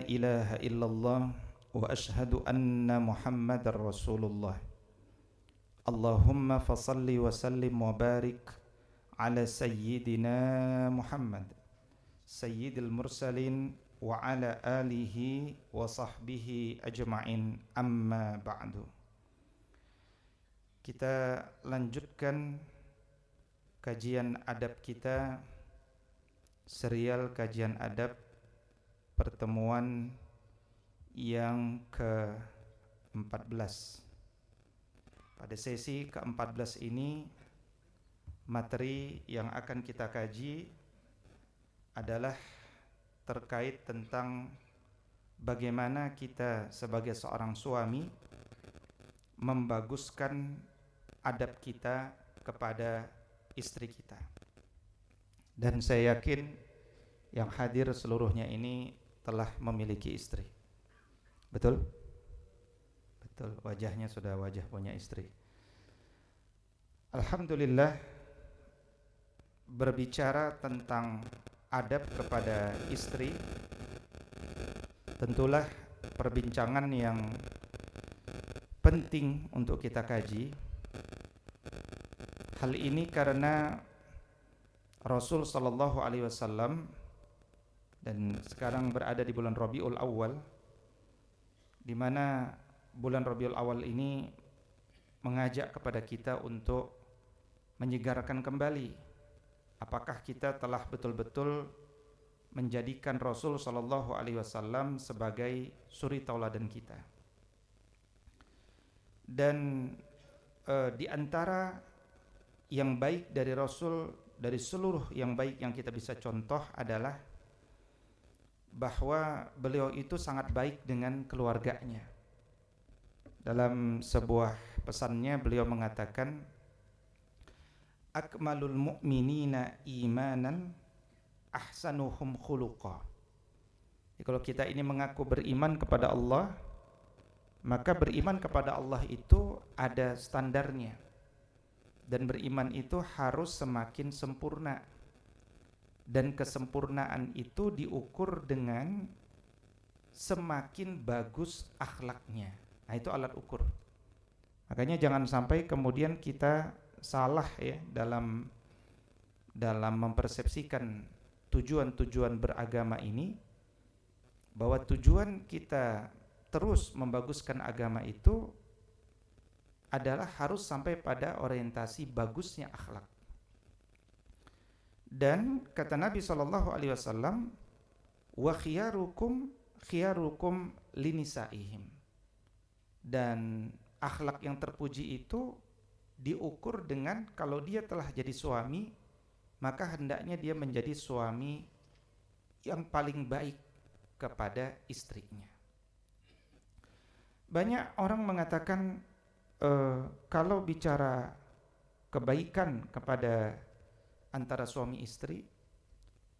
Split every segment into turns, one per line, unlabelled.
ilaha illallah wa ashhadu anna Muhammadar Rasulullah. Allahumma fasalli wa sallim wa barik ala sayyidina Muhammad sayyidil mursalin wa ala alihi wa sahbihi ajma'in, amma ba'du. Kita lanjutkan kajian adab kita, serial kajian adab pertemuan yang ke-14. Pada sesi ke-14 ini, materi yang akan kita kaji adalah terkait tentang bagaimana kita sebagai seorang suami membaguskan adab kita kepada istri kita. Dan saya yakin yang hadir seluruhnya ini telah memiliki istri. Betul? Betul, wajahnya sudah wajah punya istri. Alhamdulillah, berbicara tentang adab kepada istri tentulah perbincangan yang penting untuk kita kaji. Hal ini karena Rasul sallallahu alaihi wasallam, dan sekarang berada di bulan Rabiul Awal, di mana bulan Rabiul Awal ini mengajak kepada kita untuk menyegarkan kembali apakah kita telah betul-betul menjadikan Rasul sallallahu alaihi wasallam sebagai suri tauladan kita. Dan di antara yang baik dari Rasul, dari seluruh yang baik yang kita bisa contoh adalah bahwa beliau itu sangat baik dengan keluarganya. Dalam sebuah pesannya beliau mengatakan, akmalul mu'minina imanan ahsanuhum khuluqa. Jadi kalau kita ini mengaku beriman kepada Allah, maka beriman kepada Allah itu ada standarnya, dan beriman itu harus semakin sempurna. Dan kesempurnaan itu diukur dengan semakin bagus akhlaknya. Nah, itu alat ukur. Makanya jangan sampai kemudian kita salah ya dalam mempersepsikan tujuan-tujuan beragama ini, bahwa tujuan kita terus membaguskan agama itu adalah harus sampai pada orientasi bagusnya akhlak. Dan kata Nabi SAW, wa khiyarukum linisaihim. Dan akhlak yang terpuji itu diukur dengan kalau dia telah jadi suami, maka hendaknya dia menjadi suami yang paling baik kepada istrinya. Banyak orang mengatakan kalau bicara kebaikan kepada antara suami istri,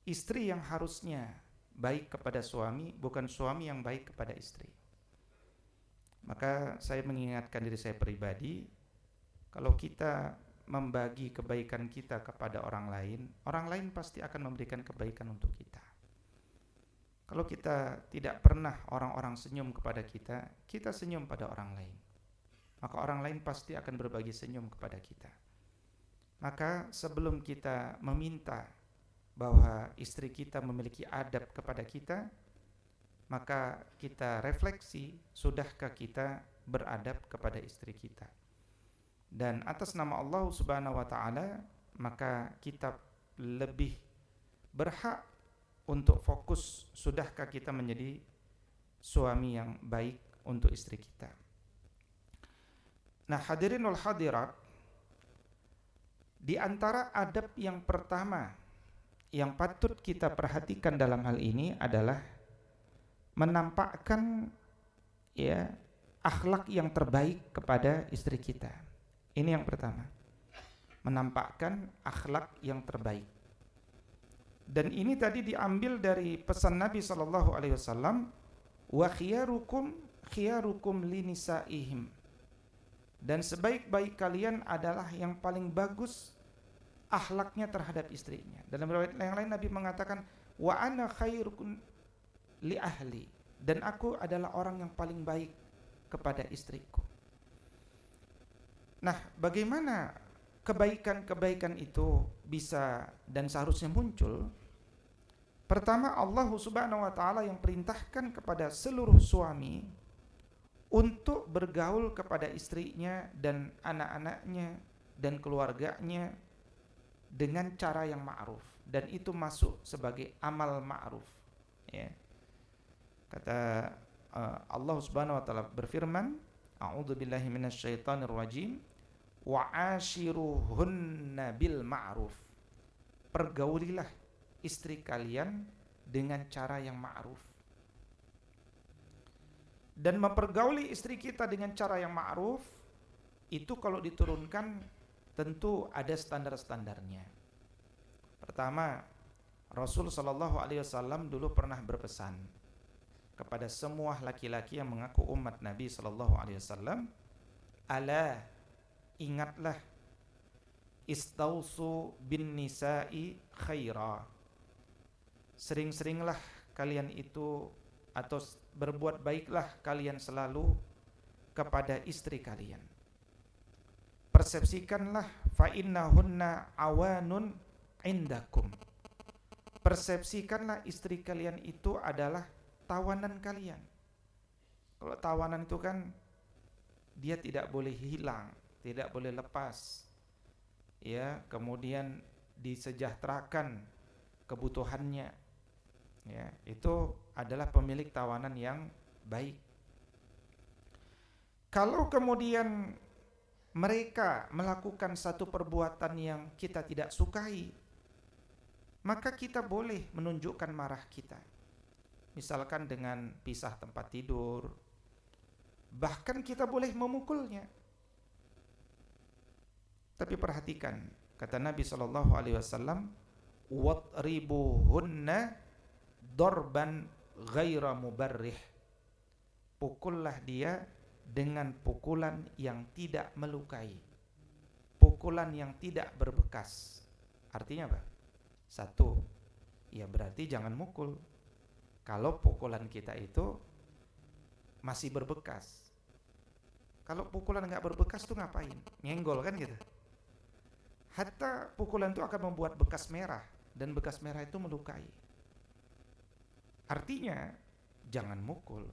istri yang harusnya baik kepada suami, bukan suami yang baik kepada istri. Maka saya mengingatkan diri saya pribadi, kalau kita membagi kebaikan kita kepada orang lain pasti akan memberikan kebaikan untuk kita. Kalau kita tidak pernah orang-orang senyum kepada kita, kita senyum pada orang lain, maka orang lain pasti akan berbagi senyum kepada kita. Maka sebelum kita meminta bahwa istri kita memiliki adab kepada kita, maka kita refleksi, sudahkah kita beradab kepada istri kita? Dan atas nama Allah Subhanahu wa taala, maka kita lebih berhak untuk fokus, sudahkah kita menjadi suami yang baik untuk istri kita. Nah, hadirin wal hadirat, di antara adab yang pertama yang patut kita perhatikan dalam hal ini adalah menampakkan ya akhlak yang terbaik kepada istri kita. Ini yang pertama, menampakkan akhlak yang terbaik. Dan ini tadi diambil dari pesan Nabi SAW, wa khiyarukum linisaihim. Dan sebaik-baik kalian adalah yang paling bagus akhlaknya terhadap istrinya. Dalam riwayat yang lain Nabi mengatakan, wa ana khairukum li ahli. dan aku adalah orang yang paling baik kepada istriku. Nah, bagaimana kebaikan-kebaikan itu bisa dan seharusnya muncul? Pertama, Allah Subhanahu wa taala yang perintahkan kepada seluruh suami untuk bergaul kepada istrinya dan anak-anaknya dan keluarganya dengan cara yang ma'ruf, dan itu masuk sebagai amal ma'ruf, ya. Kata Allah Subhanahu wa taala berfirman, a'udzubillahi minasyaitonir rajim, wa ashiruhunna bil ma'ruf. Pergaulilah istri kalian dengan cara yang ma'ruf. Dan mempergauli istri kita dengan cara yang ma'ruf itu kalau diturunkan tentu ada standar-standarnya. Pertama, Rasul sallallahu alaihi wasallam dulu pernah berpesan kepada semua laki-laki yang mengaku umat Nabi sallallahu alaihi wasallam, ala, ingatlah, istausu bin nisa'i khaira. Sering-seringlah kalian itu, atau berbuat baiklah kalian selalu kepada istri kalian. Persepsikanlah, fa innahunna awanun indakum. Persepsikanlah istri kalian itu adalah tawanan kalian. Kalau tawanan itu kan dia tidak boleh hilang, tidak boleh lepas, ya, kemudian disejahterakan kebutuhannya, ya, itu adalah pemilik tawanan yang baik. Kalau kemudian mereka melakukan satu perbuatan yang kita tidak sukai, maka kita boleh menunjukkan marah kita, misalkan dengan pisah tempat tidur, bahkan kita boleh memukulnya. Tapi perhatikan, kata Nabi SAW, watribuhunna dorban ghaira mubarrih. Pukullah dia dengan pukulan yang tidak melukai, pukulan yang tidak berbekas. Artinya apa? Satu, ya berarti jangan mukul kalau pukulan kita itu masih berbekas. Kalau pukulan nggak berbekas tuh ngapain? Nyenggol kan gitu. Hatta pukulan itu akan membuat bekas merah, dan bekas merah itu melukai. Artinya jangan mukul.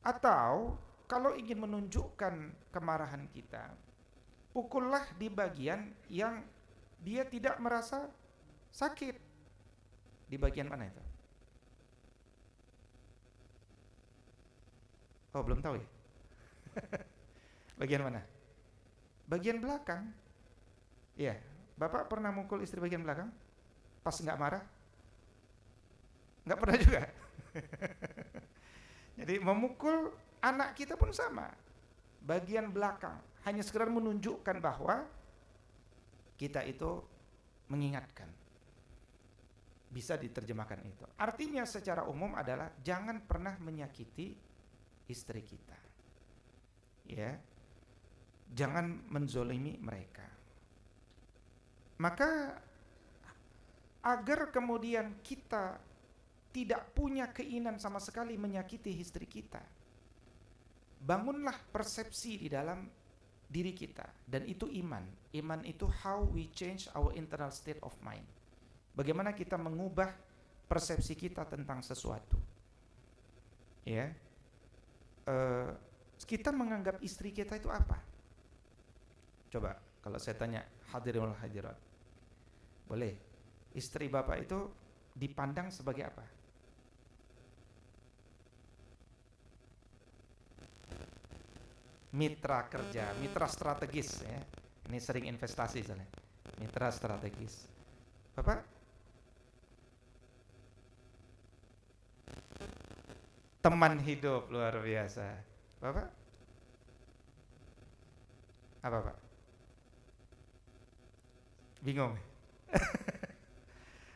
Atau kalau ingin menunjukkan kemarahan kita, pukullah di bagian yang dia tidak merasa sakit. Di bagian mana itu? Oh, belum tahu ya? Bagian mana? Bagian belakang. Iya, Bapak pernah mukul istri bagian belakang? Pas nggak marah? Nggak pernah juga. Jadi memukul anak kita pun sama, bagian belakang, hanya sekedar menunjukkan bahwa kita itu mengingatkan. Bisa diterjemahkan itu. Artinya secara umum adalah jangan pernah menyakiti istri kita, ya, jangan menzolimi mereka. Maka agar kemudian kita tidak punya keinginan sama sekali menyakiti istri kita, bangunlah persepsi di dalam diri kita, dan itu iman. Iman itu how we change our internal state of mind. Bagaimana kita mengubah persepsi kita tentang sesuatu, ya. Kita menganggap istri kita itu apa? Coba kalau saya tanya hadirin wal hadirat, boleh, istri Bapak itu dipandang sebagai apa? Mitra kerja, mitra strategis, ya. Ini sering investasi soalnya. Mitra strategis. Bapak? Teman hidup luar biasa. Bapak? Apa, Pak? Bingung.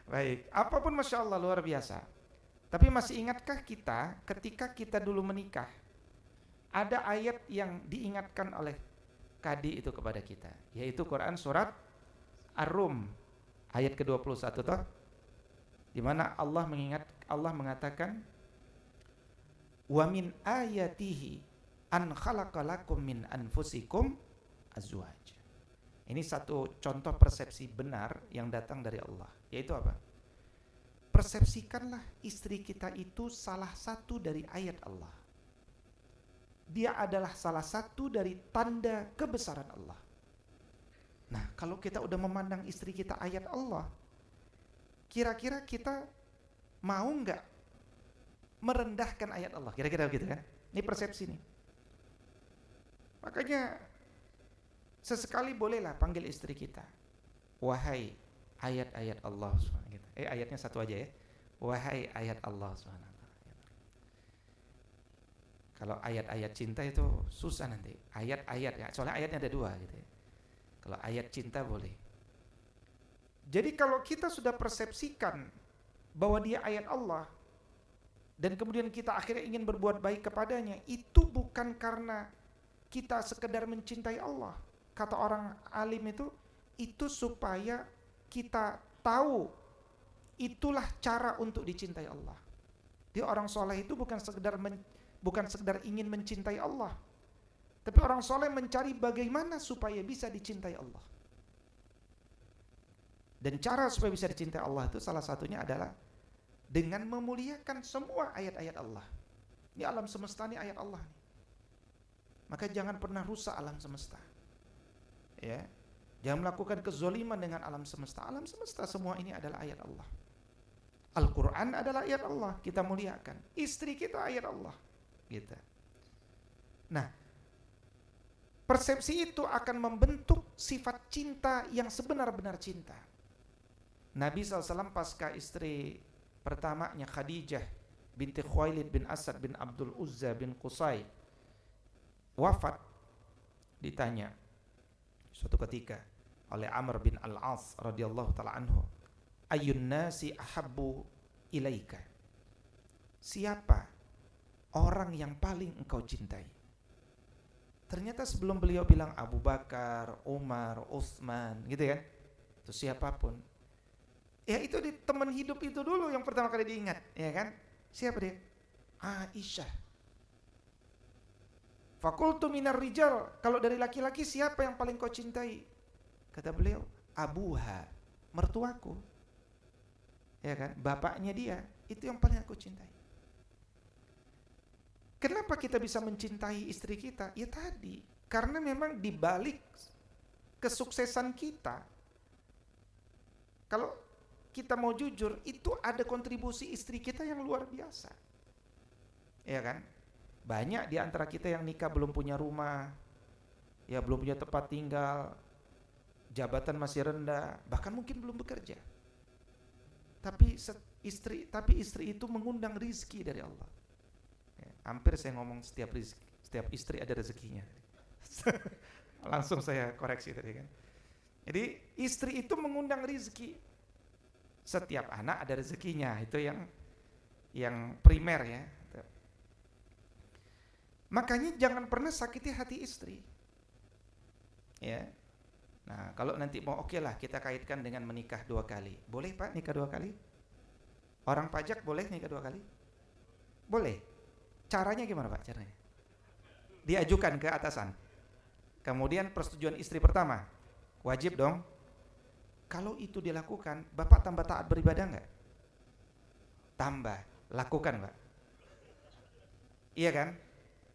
Baik, apapun Masya Allah luar biasa. Tapi masih ingatkah kita ketika kita dulu menikah, ada ayat yang diingatkan oleh Kadi itu kepada kita, yaitu Quran surat Ar-Rum ayat ke-21 toh, di mana Allah mengatakan, Wa min ayatihi an khalaqalakum min anfusikum azwaj. Ini satu contoh persepsi benar yang datang dari Allah, yaitu apa? Persepsikanlah istri kita itu salah satu dari ayat Allah. Dia adalah salah satu dari tanda kebesaran Allah. Nah, kalau kita udah memandang istri kita ayat Allah, kira-kira kita mau nggak merendahkan ayat Allah? Kira-kira begitu kan? Ini persepsi nih. Makanya sesekali bolehlah panggil istri kita, wahai ayat-ayat Allah SWT. Ayatnya satu aja ya. Wahai ayat Allah SWT. Kalau ayat-ayat cinta itu susah nanti. Ayat-ayat ya, soalnya ayatnya ada dua gitu ya. Kalau ayat cinta boleh. Jadi kalau kita sudah persepsikan bahwa dia ayat Allah, dan kemudian kita akhirnya ingin berbuat baik kepadanya, itu bukan karena kita sekedar mencintai Allah. Kata orang alim itu supaya kita tahu itulah cara untuk dicintai Allah. Dia orang soleh itu bukan sekedar ingin mencintai Allah, tapi orang soleh mencari bagaimana supaya bisa dicintai Allah. Dan cara supaya bisa dicintai Allah itu salah satunya adalah dengan memuliakan semua ayat-ayat Allah. Ini alam semesta ini ayat Allah nih. Maka jangan pernah rusak alam semesta. Ya, jangan melakukan kezoliman dengan alam semesta. Alam semesta semua ini adalah ayat Allah. Al-Quran adalah ayat Allah, kita muliakan. Istri kita ayat Allah, gitu. Nah, persepsi itu akan membentuk sifat cinta yang sebenar-benar cinta. Nabi SAW pasca istri pertamanya Khadijah binti Khuwailid bin Asad bin Abdul Uzza bin Qusay wafat, ditanya suatu ketika oleh Amr bin Al-As radhiyallahu ta'ala anhu, ayyun nasi ahabbu ilaika, siapa orang yang paling engkau cintai? Ternyata sebelum beliau bilang Abu Bakar, Umar, Utsman gitu kan, itu siapapun, ya itu di teman hidup itu dulu yang pertama kali diingat, ya kan? Siapa dia? Aisyah. Fakultu minar rijal, kalau dari laki-laki siapa yang paling kau cintai? Kata beliau, abuha, mertuaku. Ya kan? Bapaknya dia, itu yang paling aku cintai. Kenapa kita bisa mencintai istri kita? Ya tadi, karena memang di balik kesuksesan kita, kalau kita mau jujur, itu ada kontribusi istri kita yang luar biasa. Ya kan? Banyak di antara kita yang nikah belum punya rumah, ya belum punya tempat tinggal, jabatan masih rendah, bahkan mungkin belum bekerja. Tapi istri itu mengundang rizki dari Allah. Ya, hampir saya ngomong setiap istri ada rezekinya. Langsung saya koreksi tadi kan. Jadi istri itu mengundang rizki. Setiap anak ada rezekinya, itu yang primer ya. Makanya jangan pernah sakiti hati istri. Ya. Nah, kalau nanti mau oke lah kita kaitkan dengan menikah 2 kali. Boleh Pak nikah 2 kali? Orang pajak boleh nikah 2 kali? Boleh. Caranya gimana Pak caranya? Diajukan ke atasan. Kemudian persetujuan istri pertama. Wajib dong. Kalau itu dilakukan, Bapak tambah taat beribadah enggak? Tambah. Lakukan Pak. Iya kan?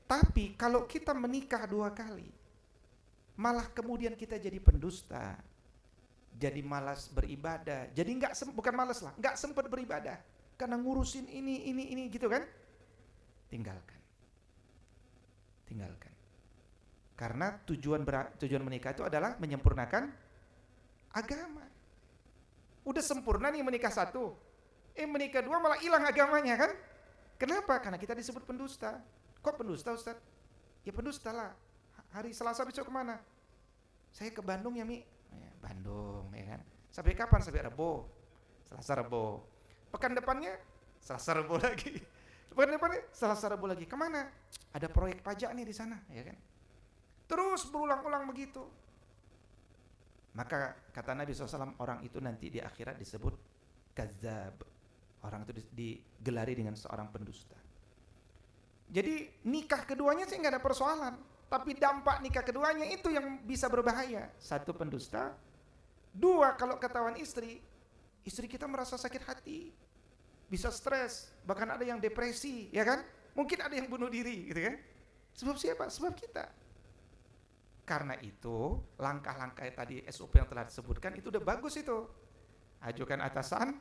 Tapi kalau kita menikah 2 kali, malah kemudian kita jadi pendusta, jadi malas beribadah, jadi bukan malas lah, nggak sempat beribadah karena ngurusin ini gitu kan? Tinggalkan. Karena tujuan menikah itu adalah menyempurnakan agama. Udah sempurna nih menikah 1, menikah 2 malah hilang agamanya kan? Kenapa? Karena kita disebut pendusta. Kok pendusta Ustaz? Ya pendusta lah. Hari Selasa besok kemana? Saya ke Bandung ya Mi. Ya, Bandung ya kan. Sampai kapan? Sampai Rebo. Selasa Rebo. Pekan depannya Selasa Rebo lagi. Pekan depannya Selasa Rebo lagi. Kemana? Ada proyek pajak nih di sana, ya kan. Terus berulang-ulang begitu. Maka kata Nabi SAW, orang itu nanti di akhirat disebut kadzab. Orang itu digelari dengan seorang pendusta. Jadi nikah keduanya sih nggak ada persoalan, tapi dampak nikah keduanya itu yang bisa berbahaya. Satu, pendusta. Dua, kalau ketahuan istri kita merasa sakit hati, bisa stres, bahkan ada yang depresi, ya kan? Mungkin ada yang bunuh diri, gitu kan? Sebab siapa? Sebab kita. Karena itu, langkah-langkah tadi SOP yang telah disebutkan itu udah bagus itu. Ajukan atasan,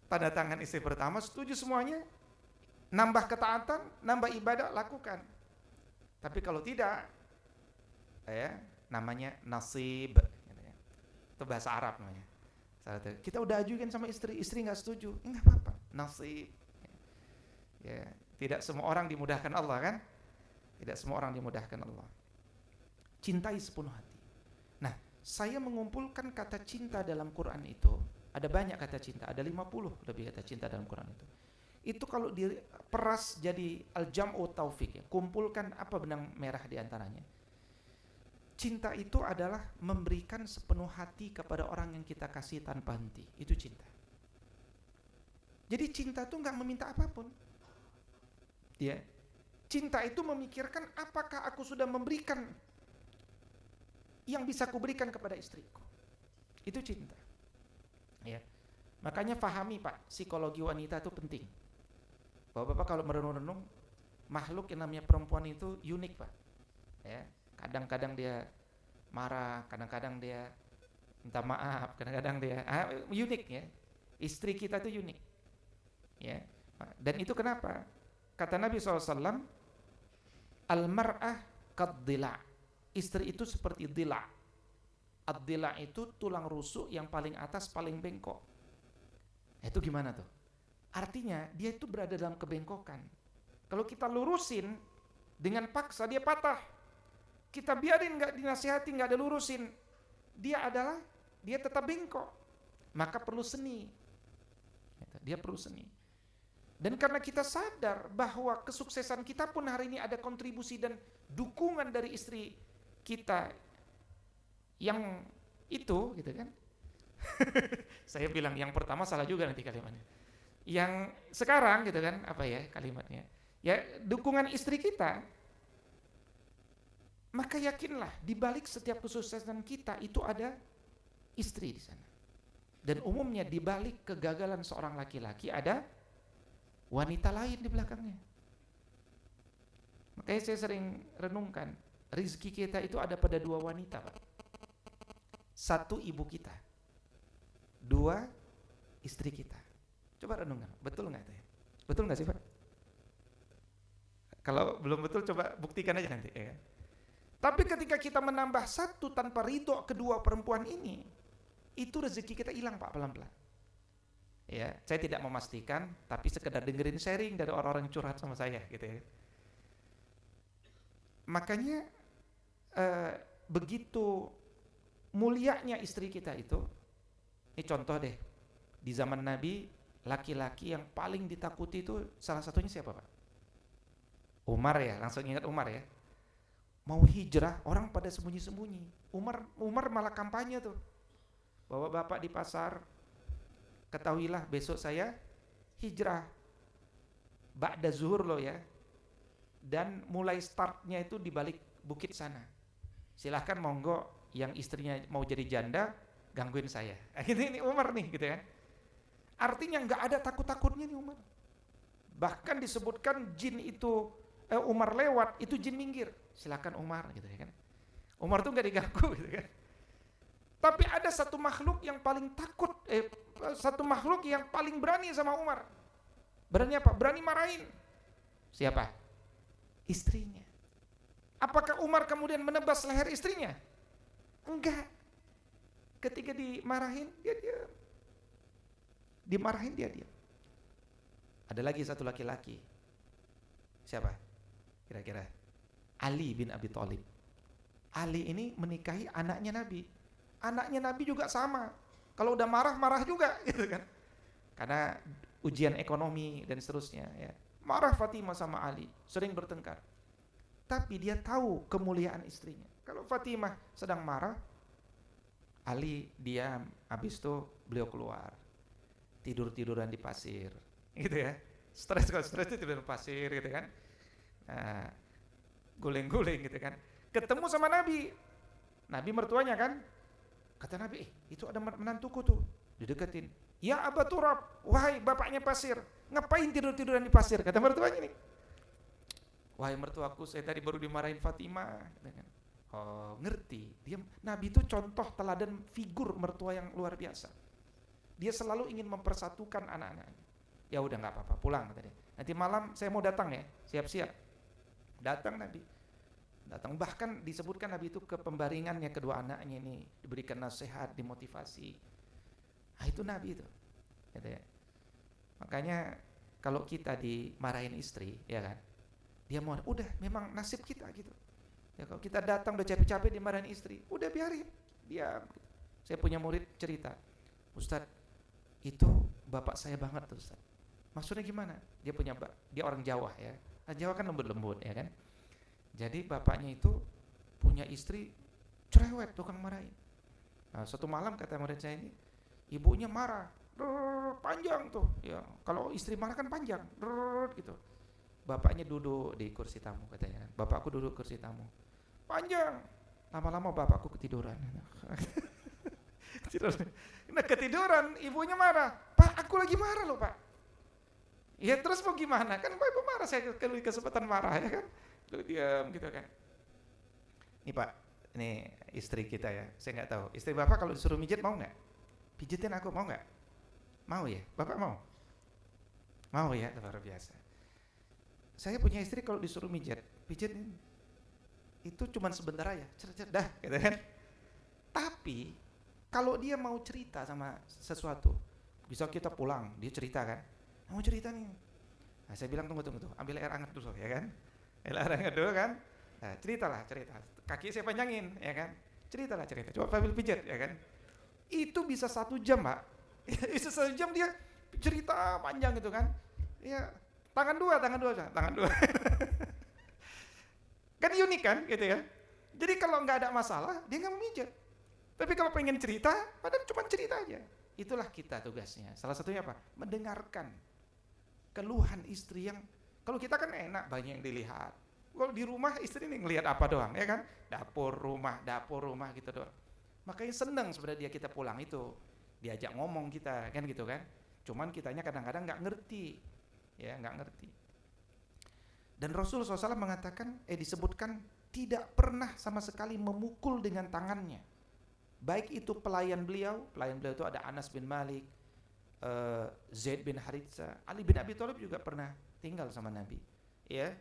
tanda tangan istri pertama, setuju semuanya, nambah ketaatan, nambah ibadah, lakukan. Tapi kalau tidak, namanya nasib, itu bahasa Arab namanya. Kita udah ajukan sama istri nggak setuju, nggak apa-apa, nasib. Ya, tidak semua orang dimudahkan Allah kan? Tidak semua orang dimudahkan Allah. Cintai sepenuh hati. Nah, saya mengumpulkan kata cinta dalam Quran itu, ada banyak kata cinta, ada 50 lebih kata cinta dalam Quran itu. Itu kalau diperas jadi al-jam'u taufik, ya, kumpulkan apa benang merah di antaranya. Cinta itu adalah memberikan sepenuh hati kepada orang yang kita kasih tanpa henti. Itu cinta. Jadi cinta itu enggak meminta apapun. Ya. Cinta itu memikirkan apakah aku sudah memberikan yang bisa kuberikan kepada istriku. Itu cinta. Ya. Makanya pahami Pak, psikologi wanita itu penting. Bapak-bapak kalau merenung-renung, makhluk yang namanya perempuan itu unik Pak. Ya. Kadang-kadang dia marah, kadang-kadang dia minta maaf, kadang-kadang dia unik ya. Istri kita itu unik. Ya. Dan itu kenapa? Kata Nabi SAW, al-mar'ah kad-dila'. Istri itu seperti dila'. Ad-dila' itu tulang rusuk yang paling atas paling bengkok. Itu gimana tuh? Artinya dia itu berada dalam kebengkokan. Kalau kita lurusin dengan paksa, dia patah. Kita biarin nggak dinasihati, nggak ada lurusin, dia tetap bengkok. Maka perlu seni. Dia perlu seni. Dan karena kita sadar bahwa kesuksesan kita pun hari ini ada kontribusi dan dukungan dari istri kita yang itu, gitu kan? Saya bilang yang pertama salah juga nanti kalimatnya. Yang sekarang gitu kan, apa ya kalimatnya? Ya, dukungan istri kita. Maka yakinlah di balik setiap kesuksesan kita itu ada istri di sana. Dan umumnya di balik kegagalan seorang laki-laki ada wanita lain di belakangnya. Makanya saya sering renungkan, rezeki kita itu ada pada dua wanita, Pak. Satu, ibu kita. Dua, istri kita. Coba renungkan, betul nggak itu ya? Betul nggak sih Pak? Kalau belum betul coba buktikan aja nanti ya. Tapi ketika kita menambah satu tanpa ridho kedua perempuan ini, itu rezeki kita hilang Pak, pelan-pelan. Ya, saya tidak memastikan, tapi sekedar dengerin sharing dari orang-orang curhat sama saya gitu ya. Makanya begitu mulianya istri kita itu, ini contoh deh, di zaman Nabi laki-laki yang paling ditakuti itu salah satunya siapa Pak? Umar ya, langsung ingat Umar ya. Mau hijrah, orang pada sembunyi-sembunyi. Umar malah kampanye tuh. Bawa bapak di pasar, ketahuilah besok saya hijrah. Ba'da zuhur loh ya. Dan mulai startnya itu di balik bukit sana. Silahkan monggo yang istrinya mau jadi janda, gangguin saya. Ini Umar nih gitu kan. Artinya nggak ada takut-takutnya nih Umar. Bahkan disebutkan jin itu Umar lewat, itu jin minggir. Silakan Umar gitu ya kan. Umar tuh nggak diganggu gitu kan. Tapi ada satu makhluk yang paling takut, satu makhluk yang paling berani sama Umar. Berani apa? Berani marahin. Siapa? Istrinya. Apakah Umar kemudian menebas leher istrinya? Enggak. Ketika dimarahin, dia diam. Dimarahin dia diam. Ada lagi satu laki-laki. Siapa? Kira-kira Ali bin Abi Thalib. Ali ini menikahi anaknya Nabi. Anaknya Nabi juga sama. Kalau udah marah juga gitu kan. Karena ujian ekonomi dan seterusnya ya. Marah Fatimah sama Ali, sering bertengkar. Tapi dia tahu kemuliaan istrinya. Kalau Fatimah sedang marah, Ali diam, habis itu beliau keluar. Tidur-tiduran di pasir. Gitu ya. Stres itu tidur di pasir gitu kan. Nah, guling-guling gitu kan. Ketemu sama Nabi. Nabi mertuanya kan. Kata Nabi, itu ada menantuku tuh. Dideketin. Ya Aba Turab, wahai bapaknya pasir, ngapain tidur-tiduran di pasir? Kata mertuanya nih. Wahai mertuaku, saya tadi baru dimarahin Fatimah. Oh, ngerti. Dia Nabi itu contoh teladan figur mertua yang luar biasa. Dia selalu ingin mempersatukan anak-anaknya. Ya udah nggak apa-apa, pulang kata dia. Nanti malam saya mau datang ya, siap-siap. Datang Nabi. Datang, bahkan disebutkan Nabi itu ke pembaringannya kedua anaknya ini, diberikan nasihat, dimotivasi. Nah, itu Nabi itu. Gitu ya. Makanya kalau kita dimarahin istri, ya kan? Dia mau, udah memang nasib kita gitu. Ya kalau kita datang udah capek-capek dimarahin istri, udah biarin, diam. Saya punya murid cerita, Ustadz, itu bapak saya banget tuh Ustadz. Maksudnya gimana? Dia orang Jawa ya. Nah, Jawa kan lembut-lembut ya kan. Jadi bapaknya itu punya istri cerewet, tukang marahin. Nah, suatu malam kata murid saya ini, ibunya marah, panjang tuh. Ya, kalau istri marah kan panjang, gitu. Bapaknya duduk di kursi tamu katanya. Bapakku duduk kursi tamu. Panjang. Lama-lama bapakku ketiduran. Nah, ketiduran, ibunya marah. Pak, aku lagi marah loh, Pak. Ya terus mau gimana? Kan Pak ibu marah, saya kesempatan marah ya kan. Lalu diam gitu kan. Nih Pak, ini istri kita ya. Saya nggak tahu. Istri Bapak kalau disuruh mijit mau nggak? Pijitin aku mau nggak? Mau ya? Bapak mau? Mau ya, luar biasa. Saya punya istri kalau disuruh pijit itu cuma sebentar aja, dah, gitu kan. Tapi kalau dia mau cerita sama sesuatu, bisa kita pulang, dia cerita kan, mau cerita nih. Nah, saya bilang tunggu, ambil air hangat dulu ya kan, ambil air hangat dulu kan. Nah, cerita, kaki saya panjangin ya kan, cerita, coba ambil pijat ya kan. Itu bisa 1 jam Pak, bisa 1 jam dia cerita panjang gitu kan, ya. Tangan dua. Kan unik kan gitu ya. Jadi kalau nggak ada masalah dia nggak memijat. Tapi kalau pengen cerita, padahal cuma cerita aja. Itulah kita tugasnya. Salah satunya apa? Mendengarkan keluhan istri yang, kalau kita kan enak banyak yang dilihat. Kalau di rumah istri nih ngelihat apa doang ya kan? Dapur rumah gitu doang. Makanya seneng sebenarnya kita pulang itu diajak ngomong kita kan gitu kan. Cuman kitanya kadang-kadang nggak ngerti. Ya nggak ngerti. Dan Rasul SAW mengatakan, disebutkan tidak pernah sama sekali memukul dengan tangannya. Baik itu pelayan beliau itu ada Anas bin Malik, Zaid bin Haritsa, Ali bin Abi Thalib juga pernah tinggal sama Nabi, ya,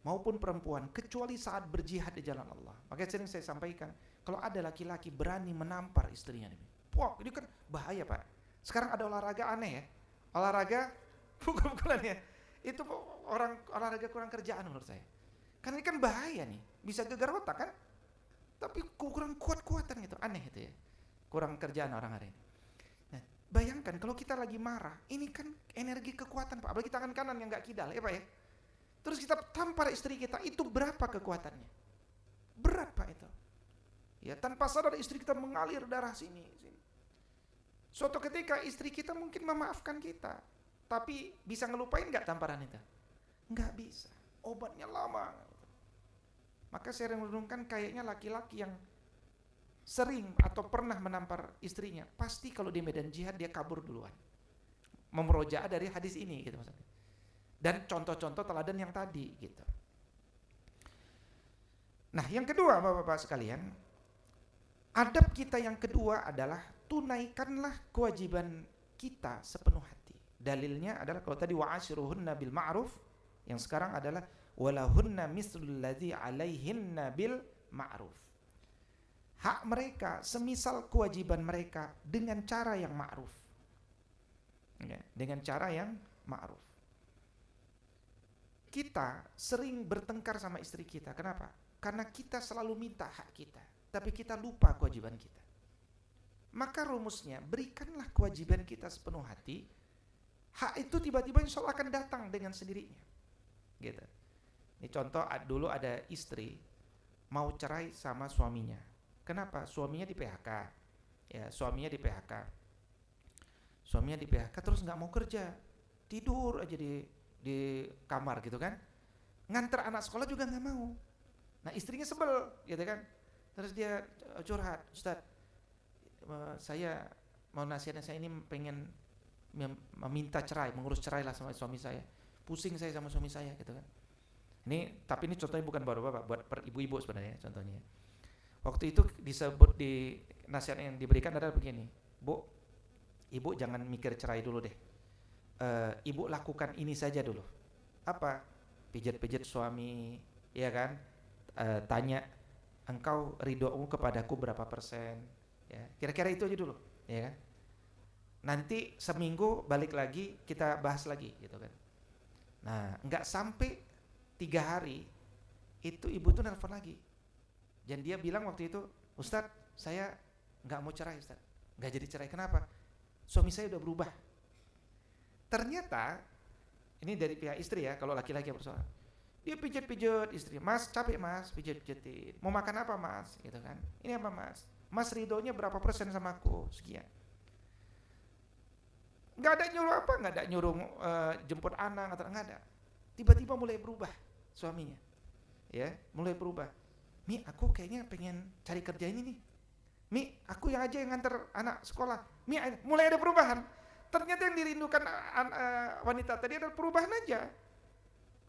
maupun perempuan, kecuali saat berjihad di jalan Allah. Makanya sering saya sampaikan, kalau ada laki-laki berani menampar istrinya, wah ini kan bahaya Pak. Sekarang ada olahraga aneh ya, olahraga pukul-pukulan ya. Itu orang olahraga kurang kerjaan menurut saya. Karena ini kan bahaya nih, bisa gegar otak kan? Tapi kurang kuat-kuatan gitu, aneh itu ya. Kurang kerjaan orang hari ini. Nah, bayangkan kalau kita lagi marah, ini kan energi kekuatan Pak, apalagi tangan kanan yang nggak kidal ya Pak ya. Terus kita tampar istri kita, itu berapa kekuatannya? Berat Pak itu. Ya, tanpa sadar istri kita mengalir darah sini. Suatu ketika istri kita mungkin memaafkan kita, tapi bisa ngelupain nggak tamparan itu? Nggak bisa. Obatnya lama. Maka saya renungkan kayaknya laki-laki yang sering atau pernah menampar istrinya, pasti kalau di medan jihad dia kabur duluan. Memurojaah dari hadis ini gitu maksudnya. Dan contoh-contoh teladan yang tadi gitu. Nah, yang kedua Bapak-bapak sekalian, adab kita yang kedua adalah tunaikanlah kewajiban kita sepenuh hati. Dalilnya adalah kalau tadi wa'ashiruhunna bil ma'ruf, yang sekarang adalah walahunna mislul ladzi 'alaihinna bil ma'ruf. Hak mereka semisal kewajiban mereka dengan cara yang ma'ruf. Ya, dengan cara yang ma'ruf. Kita sering bertengkar sama istri kita. Kenapa? Karena kita selalu minta hak kita, tapi kita lupa kewajiban kita. Maka rumusnya, berikanlah kewajiban kita sepenuh hati. Hak itu tiba-tiba insya Allah akan datang dengan sendirinya. Gitu. Ini contoh, dulu ada istri mau cerai sama suaminya. Kenapa? Suaminya di PHK. Ya, suaminya di PHK. Suaminya di PHK terus nggak mau kerja, tidur aja di kamar gitu kan, nganter anak sekolah juga nggak mau. Nah istrinya sebel, gitu kan. Terus dia curhat, Ustaz, saya mau nasihatnya, saya ini pengen meminta cerai, mengurus cerai lah sama suami saya. Pusing saya sama suami saya, gitu kan. Tapi ini contohnya bukan buat bapak, buat ibu-ibu sebenarnya contohnya. Waktu itu disebut di nasihat yang diberikan adalah begini, Bu, ibu jangan mikir cerai dulu deh. Ibu lakukan ini saja dulu. Apa? Pijat-pijat suami, ya kan? Tanya, engkau ridhomu kepadaku berapa persen? Ya, kira-kira itu aja dulu, ya kan? Nanti seminggu balik lagi kita bahas lagi, gitu kan? Nah, nggak sampai 3 hari itu ibu tuh nelpon lagi. Dan dia bilang waktu itu, Ustadz, saya nggak mau cerai, Ustadz. Nggak jadi cerai. Kenapa? Suami saya udah berubah. Ternyata ini dari pihak istri ya, kalau laki-laki yang bersoal, dia pijat-pijat istri, Mas capek Mas, pijat-pijatin. Mau makan apa Mas? Gitu kan. Ini apa Mas? Mas ridhonya berapa persen sama aku? Sekian. Nggak ada nyuruh apa, nggak ada nyuruh jemput anak atau nggak ada. Tiba-tiba mulai berubah suaminya, ya, mulai berubah. Mi, aku kayaknya pengen cari kerja ini nih. Mi, aku yang aja yang nganter anak sekolah. Mi, mulai ada perubahan. Ternyata yang dirindukan wanita tadi adalah perubahan aja.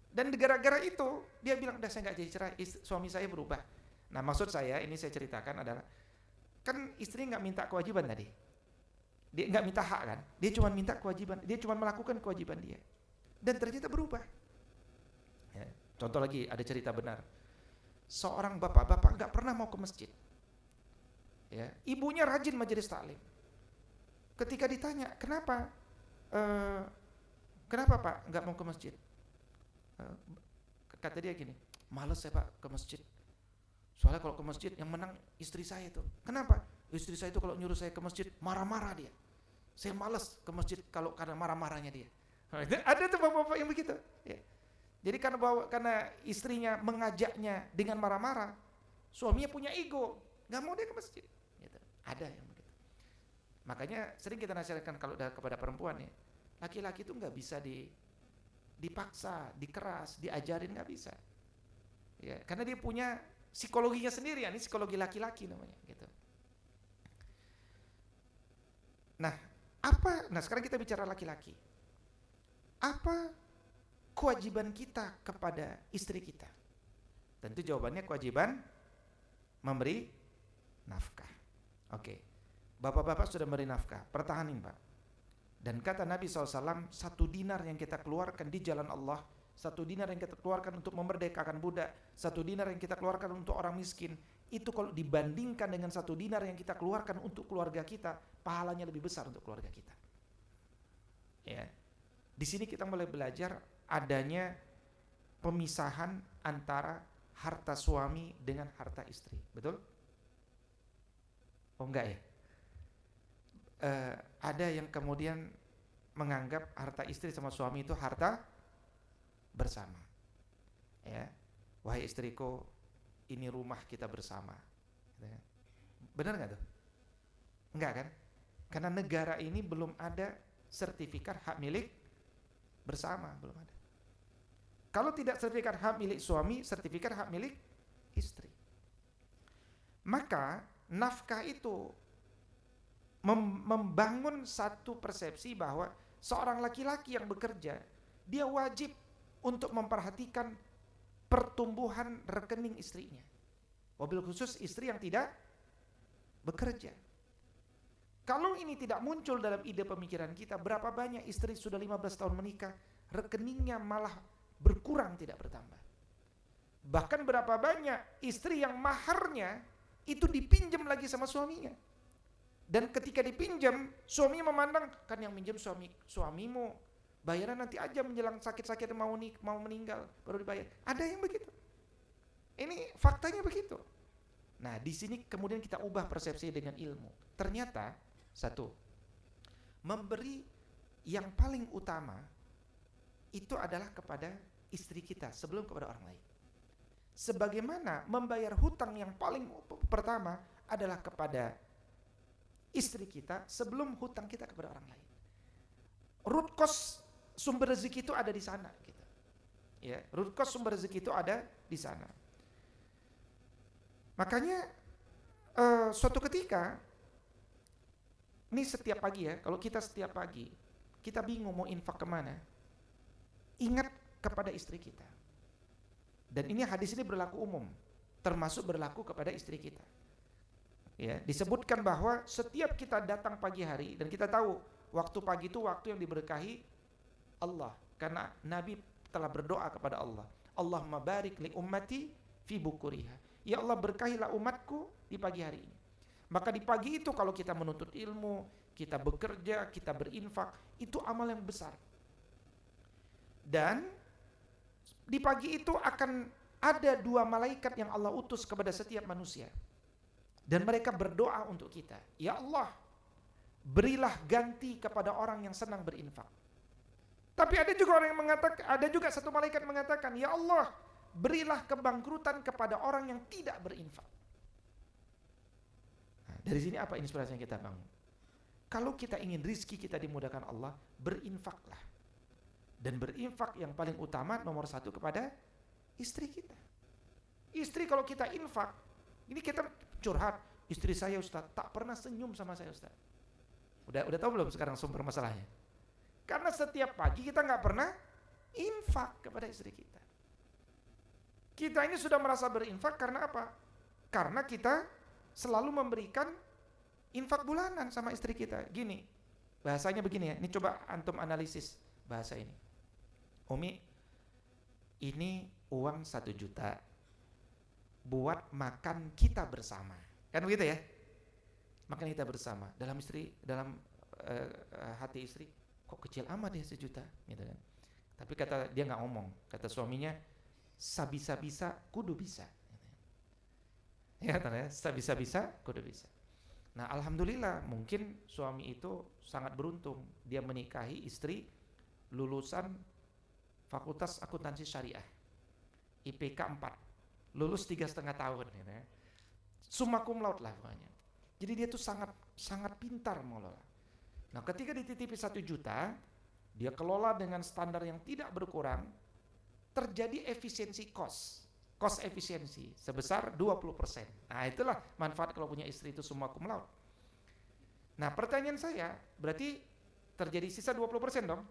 Dan gara-gara itu dia bilang, udah saya nggak jadi cerai, suami saya berubah. Nah maksud saya ini saya ceritakan adalah, kan istri nggak minta kewajiban tadi, dia nggak minta hak kan, dia cuma minta kewajiban, dia cuma melakukan kewajiban dia, dan ternyata berubah. Ya, contoh lagi ada cerita benar, seorang bapak nggak pernah mau ke masjid, ya, ibunya rajin majelis taklim. Ketika ditanya kenapa, kenapa Pak nggak mau ke masjid? Kata dia gini, males saya Pak ke masjid. Soalnya kalau ke masjid yang menang istri saya itu. Kenapa? Istri saya itu kalau nyuruh saya ke masjid marah-marah dia. Saya males ke masjid kalau karena marah-marahnya dia. Ada tuh bapak-bapak yang begitu. Ya. Jadi karena istrinya mengajaknya dengan marah-marah, suaminya punya ego, nggak mau dia ke masjid. Gitu. Ada yang begitu. Makanya sering kita nasihatkan kalau kepada perempuan ya, laki-laki itu nggak bisa dipaksa, dikeras, diajarin, nggak bisa. Ya, karena dia punya psikologinya sendiri, ini psikologi laki-laki namanya, gitu. Nah, sekarang kita bicara laki-laki. Apa kewajiban kita kepada istri kita? Tentu jawabannya kewajiban memberi nafkah. Oke. Bapak-bapak sudah memberi nafkah, pertahanin Pak. Dan kata Nabi SAW, 1 dinar yang kita keluarkan di jalan Allah, 1 dinar yang kita keluarkan untuk memerdekakan budak, 1 dinar yang kita keluarkan untuk orang miskin, itu kalau dibandingkan dengan 1 dinar yang kita keluarkan untuk keluarga kita, pahalanya lebih besar untuk keluarga kita. Ya. Di sini kita mulai belajar adanya pemisahan antara harta suami dengan harta istri, betul? Oh enggak ya? Ada yang kemudian menganggap harta istri sama suami itu harta bersama. Ya, wahai istriku, ini rumah kita bersama. Benar nggak tuh? Enggak kan? Karena negara ini belum ada sertifikat hak milik bersama, belum ada. Kalau tidak sertifikat hak milik suami, sertifikat hak milik istri. Maka nafkah itu membangun satu persepsi bahwa seorang laki-laki yang bekerja, dia wajib untuk memperhatikan pertumbuhan rekening istrinya. Wabil khusus istri yang tidak bekerja. Kalau ini tidak muncul dalam ide pemikiran kita, berapa banyak istri sudah 15 tahun menikah, rekeningnya malah berkurang tidak bertambah. Bahkan berapa banyak istri yang maharnya itu dipinjam lagi sama suaminya. Dan ketika dipinjam, suaminya memandang, kan yang minjem suamimu, bayaran nanti aja menjelang sakit-sakit mau meninggal baru dibayar. Ada yang begitu. Ini faktanya begitu. Nah, di sini kemudian kita ubah persepsi dengan ilmu. Ternyata satu, memberi yang paling utama itu adalah kepada istri kita sebelum kepada orang lain. Sebagaimana membayar hutang yang paling pertama adalah kepada istri kita sebelum hutang kita kepada orang lain. Root cause sumber rezeki itu ada di sana gitu. Ya, root cause sumber rezeki itu ada di sana. Makanya suatu ketika, ini setiap pagi ya, kalau kita setiap pagi kita bingung mau infak kemana, ingat kepada istri kita. Dan ini hadis ini berlaku umum, termasuk berlaku kepada istri kita. Ya, disebutkan bahwa setiap kita datang pagi hari, dan kita tahu waktu pagi itu waktu yang diberkahi Allah, karena Nabi telah berdoa kepada Allah, Allahumma barik li ummati fi bukuriha, ya Allah berkahilah umatku di pagi hari ini. Maka di pagi itu kalau kita menuntut ilmu, kita bekerja, kita berinfak, itu amal yang besar. Dan di pagi itu akan ada 2 malaikat yang Allah utus kepada setiap manusia. Dan mereka berdoa untuk kita, ya Allah, berilah ganti kepada orang yang senang berinfak. Tapi ada juga orang yang mengatakan, ada juga satu malaikat mengatakan, ya Allah, berilah kebangkrutan kepada orang yang tidak berinfak. Nah, dari sini apa inspirasi yang kita bangun? Kalau kita ingin rizki kita dimudahkan Allah, berinfaklah. Dan berinfak yang paling utama nomor 1 kepada istri kita. Istri kalau kita infak, ini kita curhat, istri saya Ustaz tak pernah senyum sama saya Ustaz. Udah tahu belum sekarang sumber masalahnya? Karena setiap pagi kita nggak pernah infak kepada istri kita. Kita ini sudah merasa berinfak karena apa? Karena kita selalu memberikan infak bulanan sama istri kita. Gini, bahasanya begini ya, ini coba antum analisis bahasa ini. Umi, ini uang 1 juta buat makan kita bersama, kan begitu ya? Makan kita bersama. Dalam hati istri, kok kecil amat ya 1 juta, gitu kan? Tapi kata dia nggak ngomong, kata suaminya, sabisa-bisa kudu bisa. Ya katanya, sabisa-bisa kudu bisa. Nah alhamdulillah, mungkin suami itu sangat beruntung, dia menikahi istri lulusan Fakultas Akuntansi Syariah, IPK 4, lulus 3,5 tahun, gitu ya. Summa cum laude lah pokoknya. Jadi dia tuh sangat pintar mengelola. Nah ketika dititipi 1 juta, dia kelola dengan standar yang tidak berkurang, terjadi efisiensi cost efisiensi sebesar 20%. Nah itulah manfaat kalau punya istri itu summa cum laude. Nah pertanyaan saya, berarti terjadi sisa 20% dong?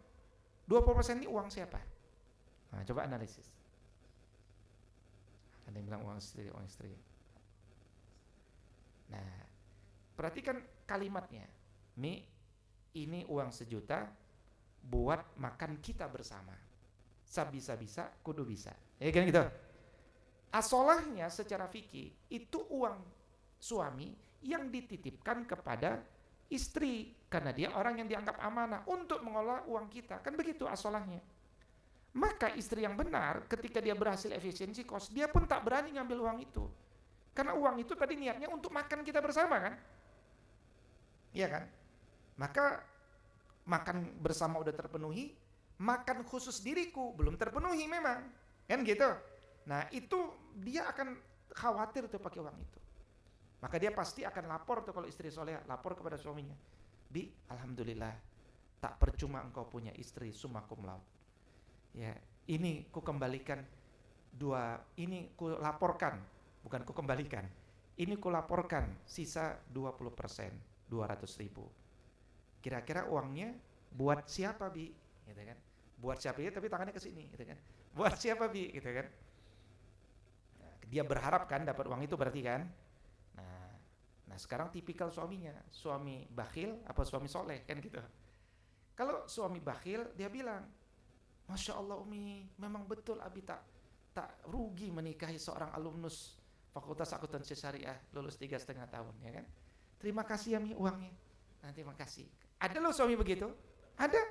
20% ini uang siapa? Nah coba analisis. Ada yang bilang uang istri. Nah perhatikan kalimatnya, Mi, ini uang 1 juta buat makan kita bersama, sabisa-bisa kudu bisa, ya kan gitu. Asolahnya secara fikih itu uang suami yang dititipkan kepada istri, karena dia orang yang dianggap amanah untuk mengelola uang kita, kan begitu asolahnya. Maka istri yang benar ketika dia berhasil efisiensi cost, dia pun tak berani ngambil uang itu, karena uang itu tadi niatnya untuk makan kita bersama kan, iya kan? Maka makan bersama udah terpenuhi, makan khusus diriku belum terpenuhi memang, kan gitu. Nah itu dia akan khawatir tuh pakai uang itu. Maka dia pasti akan lapor tuh, kalau istri soleha, lapor kepada suaminya, Bi, alhamdulillah tak percuma engkau punya istri summa cum laude. Ya, ini ku kembalikan ini ku laporkan, bukan ku kembalikan. Ini ku laporkan sisa 20%, 200.000. Kira-kira uangnya buat siapa, Bi? Gitu kan? Buat siapa ya, tapi tangannya ke sini, gitu kan? Buat siapa, Bi? Gitu kan? Dia berharap kan dapat uang itu berarti kan. Nah sekarang tipikal suaminya, suami bakhil apa suami soleh kan gitu. Kalau suami bakhil dia bilang, Masya Allah Umi, memang betul Abi tak rugi menikahi seorang alumnus Fakultas Akuntansi Syariah lulus 3,5 tahun, ya kan. Terima kasih ya Mi uangnya. Nah, terima kasih. Ada loh suami begitu, ada.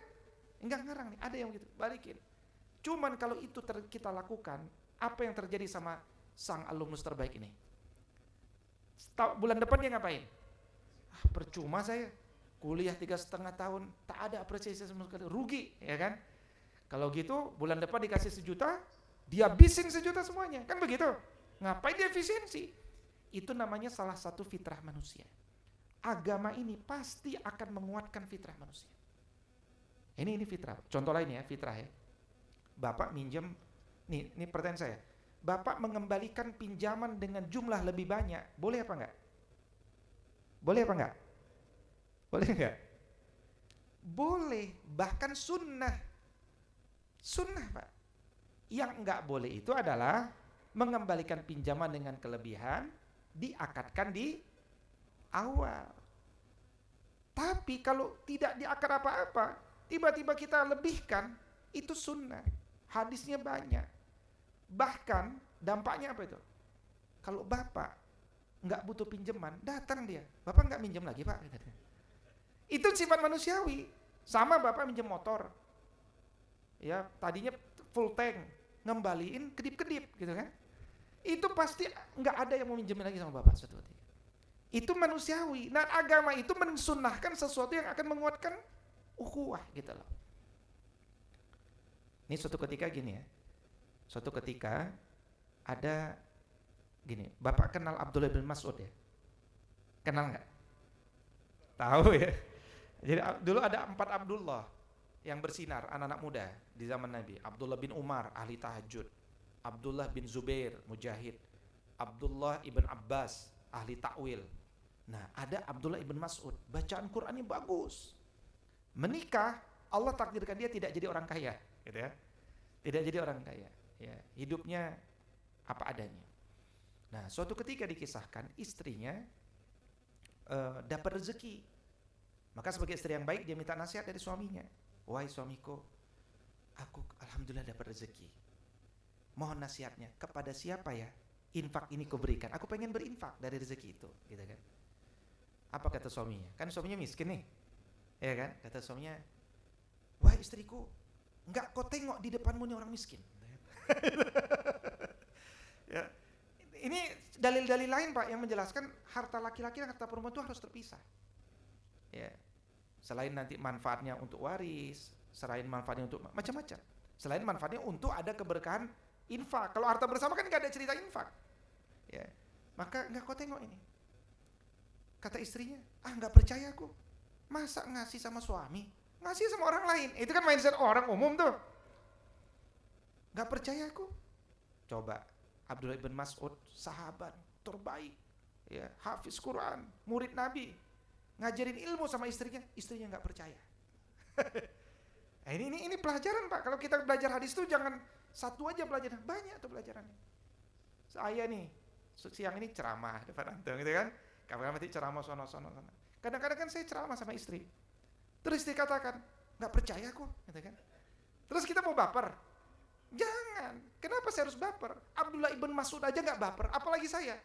Enggak ngarang nih, ada yang begitu, balikin. Cuman kalau itu kita lakukan, apa yang terjadi sama sang alumnus terbaik ini? Bulan depan dia ngapain? Percuma saya kuliah 3,5 tahun, tak ada apresiasi sama sekali, rugi, ya kan? Kalau gitu bulan depan dikasih 1 juta, dia habisin 1 juta semuanya, kan begitu? Ngapain dia efisiensi? Itu namanya salah satu fitrah manusia. Agama ini pasti akan menguatkan fitrah manusia. Ini fitrah. Contoh lain ya, fitrah ya. Bapak minjem Ini pertanyaan saya. Bapak mengembalikan pinjaman dengan jumlah lebih banyak, boleh apa enggak? Boleh apa enggak? Boleh enggak? Boleh, bahkan sunnah. Sunnah, Pak. Yang enggak boleh itu adalah mengembalikan pinjaman dengan kelebihan, diakadkan di awal. Tapi kalau tidak diakad apa-apa, tiba-tiba kita lebihkan, itu sunnah. Hadisnya banyak. Bahkan dampaknya apa itu? Kalau bapak nggak butuh pinjaman, datang dia, bapak nggak minjem lagi pak. Itu sifat manusiawi. Sama bapak minjem motor, ya tadinya full tank, ngembaliin kedip-kedip, gitu kan? Itu pasti nggak ada yang mau minjemin lagi sama bapak suatu ketika. Itu manusiawi. Nah agama itu mensunnahkan sesuatu yang akan menguatkan ukhuwah gitu loh. Ini suatu ketika gini ya. Suatu ketika ada gini, bapak kenal Abdullah bin Mas'ud ya? Kenal nggak? Tahu ya. Jadi dulu ada 4 Abdullah yang bersinar, anak-anak muda di zaman Nabi. Abdullah bin Umar, ahli tahajud. Abdullah bin Zubair, mujahid. Abdullah ibn Abbas, ahli takwil. Nah, ada Abdullah ibn Mas'ud, bacaan Qur'annya bagus. Menikah, Allah takdirkan dia tidak jadi orang kaya, gitu ya. Tidak jadi orang kaya, ya. Hidupnya apa adanya. Nah, suatu ketika dikisahkan istrinya dapat rezeki. Maka sebagai istri yang baik dia minta nasihat dari suaminya. Wahai suamiku, aku alhamdulillah dapat rezeki. Mohon nasihatnya, kepada siapa ya infak ini kau berikan? Aku pengen berinfak dari rezeki itu, gitu kan. Apa kata suaminya? Kan suaminya miskin nih. Ya kan? Kata suaminya, "Wahai istriku, enggak kau tengok di depanmu nih orang miskin." Ya. Ini dalil-dalil lain Pak yang menjelaskan harta laki-laki dan harta perempuan itu harus terpisah. Ya. Selain nanti manfaatnya untuk waris, selain manfaatnya untuk macam-macam. Selain manfaatnya untuk ada keberkahan infak. Kalau harta bersama kan enggak ada cerita infak. Ya. Maka enggak kau tengok ini. Kata istrinya, enggak percaya aku. Masa ngasih sama suami? Ngasih sama orang lain. Itu kan mindset orang umum tuh. Enggak percaya aku. Coba Abdullah bin Mas'ud, sahabat terbaik, ya, hafiz Quran, murid Nabi, ngajarin ilmu sama istrinya nggak percaya. Ini pelajaran Pak. Kalau kita belajar hadis itu jangan satu aja pelajaran, banyak tuh pelajarannya. Saya nih siang ini ceramah depan antum, gitu kan? Kapan nanti ceramah sono. Kadang-kadang kan saya ceramah sama istri, terus istri katakan nggak percaya kok, gitu kan? Terus kita mau baper. Jangan. Kenapa saya harus baper? Abdullah ibn Mas'ud aja nggak baper, apalagi saya.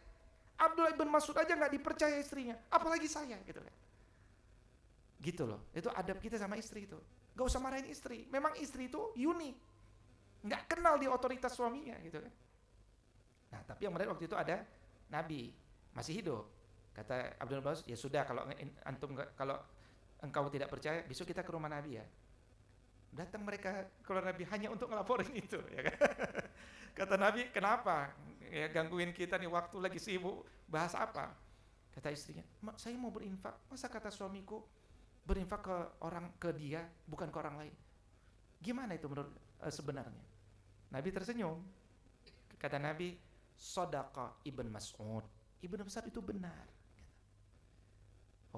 Abdullah ibn Mas'ud aja nggak dipercaya istrinya, apalagi saya, gitu kan? Gitu loh. Itu adab kita sama istri itu. Gak usah marahin istri. Memang istri itu unik, nggak kenal di otoritas suaminya, gitu kan? Nah, tapi yang menarik waktu itu ada Nabi masih hidup. Kata Abdullah bin Mas'ud, ya sudah kalau engkau tidak percaya, besok kita ke rumah Nabi ya. Datang mereka keluar Nabi hanya untuk ngelaporin itu, ya kan? Kata Nabi, kenapa? Ya, gangguin kita nih, waktu lagi sibuk, bahas apa? Kata istrinya, saya mau berinfak. Masa kata suamiku berinfak ke dia, bukan ke orang lain? Gimana itu menurut sebenarnya? Nabi tersenyum. Kata Nabi, Shadaqa Ibn Mas'ud. Ibn Mas'ud itu benar.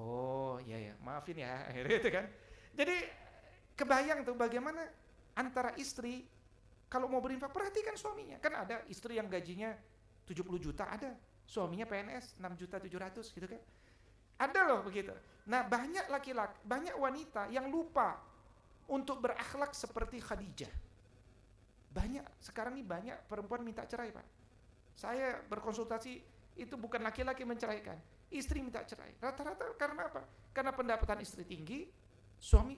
Oh ya, maafin ya, akhirnya itu kan. Jadi kebayang tuh bagaimana antara istri kalau mau berinfak, perhatikan suaminya. Kan ada istri yang gajinya 70 juta, ada suaminya PNS 6.700.000 gitu kan. Ada loh begitu. Nah, banyak laki-laki, banyak wanita yang lupa untuk berakhlak seperti Khadijah. Sekarang nih banyak perempuan minta cerai, Pak. Saya berkonsultasi, itu bukan laki-laki menceraikan, istri minta cerai. Rata-rata karena apa? Karena pendapatan istri tinggi, suami.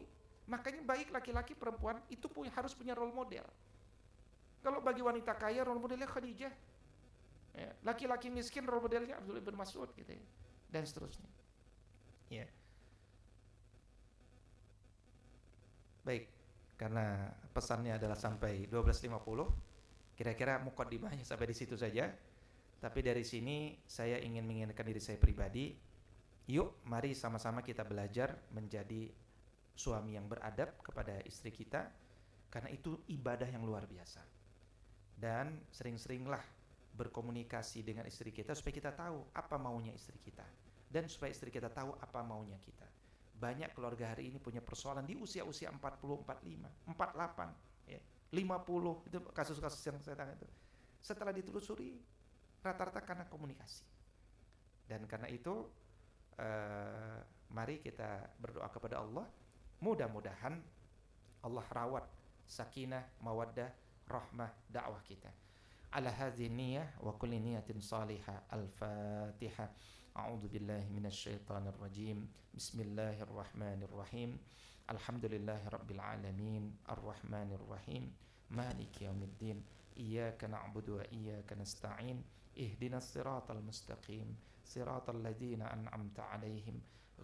Makanya baik laki-laki perempuan itu harus punya role model. Kalau bagi wanita kaya role modelnya Khadijah, ya, laki-laki miskin role modelnya Abdullah bin Mas'ud, gitu ya, dan seterusnya. Ya. Baik, karena pesannya adalah sampai 12.50, kira-kira muqaddimahnya sampai di situ saja. Tapi dari sini saya ingin mengingatkan diri saya pribadi, yuk mari sama-sama kita belajar menjadi suami yang beradab kepada istri kita, karena itu ibadah yang luar biasa. Dan sering-seringlah berkomunikasi dengan istri kita supaya kita tahu apa maunya istri kita, dan supaya istri kita tahu apa maunya kita. Banyak keluarga hari ini punya persoalan di usia-usia 40, 45, 48, ya, 50, itu kasus-kasus yang saya tanya itu. Setelah ditelusuri, rata-rata karena komunikasi. Dan karena itu, mari kita berdoa kepada Allah, mudah-mudahan Allah rawat sakinah, mawaddah, rahmah dakwah kita. Ala hadhihi niyyah wa kulli niyatin salihah. Al-Fatihah. A'udzu billahi minasy syaithanir rajim. Bismillahirrahmanirrahim. Alhamdulillahirabbil alamin. Arrahmanir rahim. Maliki yaumiddin. Iyyaka na'budu wa iyyaka nasta'in. Ihdinas siratal mustaqim. Siratal ladzina an'amta 'alaihim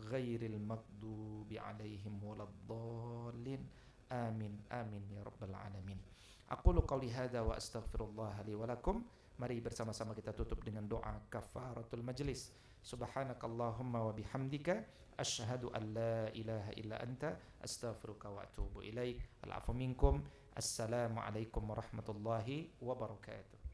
ghairil maghdubi 'alaihim waladdallin. Amin amin ya rabbal alamin. Aqulu qawli hadza wa astaghfirullah li wa lakum. Mari bersama-sama kita tutup dengan doa kafaratul majlis. Subhanakallahumma wa bihamdika asyhadu an la ilaha illa anta astaghfiruka wa atubu ilaik. Al-'afwu minkum. Assalamu alaikum warahmatullahi wabarakatuh.